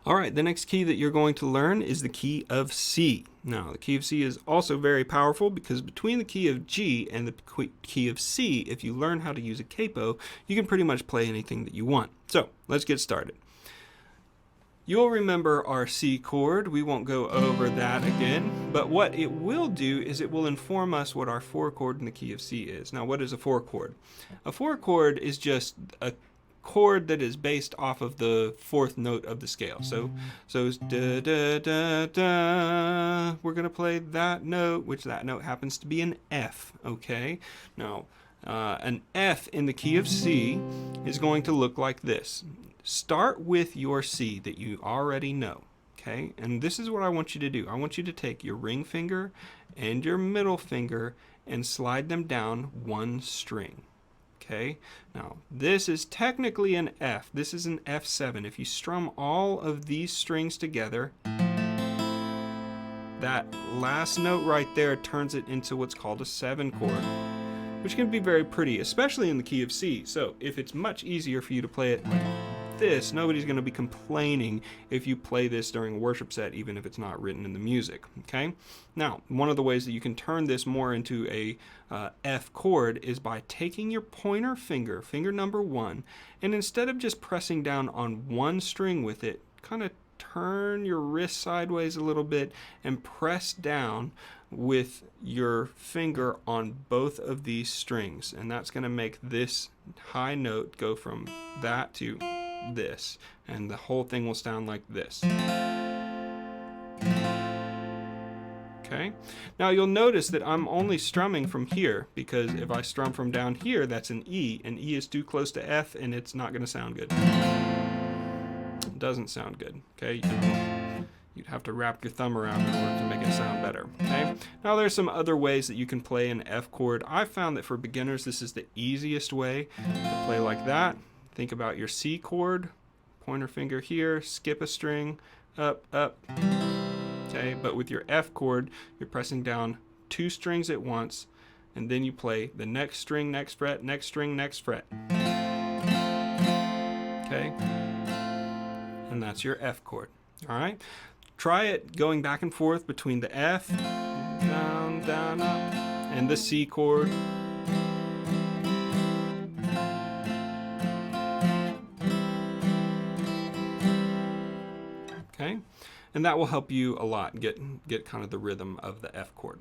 All right, the next key that you're going to learn is the key of C. Now, the key of C is also very powerful because between the key of G and the key of C, if you learn how to use a capo, you can pretty much play anything that you want. So, let's get started. You'll remember our C chord. We won't go over that again, but what it will do is it will inform us what our 4 chord in the key of C is. Now, what is a 4 chord? A 4 chord is just a chord that is based off of the 4th note of the scale. So it's da da da da. We're gonna play that note, which that note happens to be an F. Okay. Now, an F in the key of C is going to look like this. Start with your C that you already know. Okay, and this is what I want you to do. I want you to take your ring finger and your middle finger and slide them down one string. Okay, now this is technically an F. This is an F7. If you strum all of these strings together, that last note right there turns it into what's called a 7 chord, which can be very pretty, especially in the key of C. So if it's much easier for you to play it like this, nobody's going to be complaining if you play this during a worship set, even if it's not written in the music. Okay, now one of the ways that you can turn this more into a F chord is by taking your pointer finger, finger number 1, and instead of just pressing down on one string with it, kind of turn your wrist sideways a little bit and press down with your finger on both of these strings, and that's going to make this high note go from that to this, and the whole thing will sound like this. Okay, now you'll notice that I'm only strumming from here, because if I strum from down here, that's an E, and E is too close to F and it's not going to sound good. It doesn't sound good. Okay, you'd have to wrap your thumb around in order to make it sound better. Okay, now there's some other ways that you can play an F chord. I found that for beginners this is the easiest way to play like that. Think about your C chord, pointer finger here, skip a string, up, up. Okay, but with your F chord, you're pressing down 2 strings at once, and then you play the next string, next fret, next string, next fret. Okay, and that's your F chord. All right, try it going back and forth between the F, down, down, up, and the C chord. Okay, and that will help you a lot get kind of the rhythm of the F chord.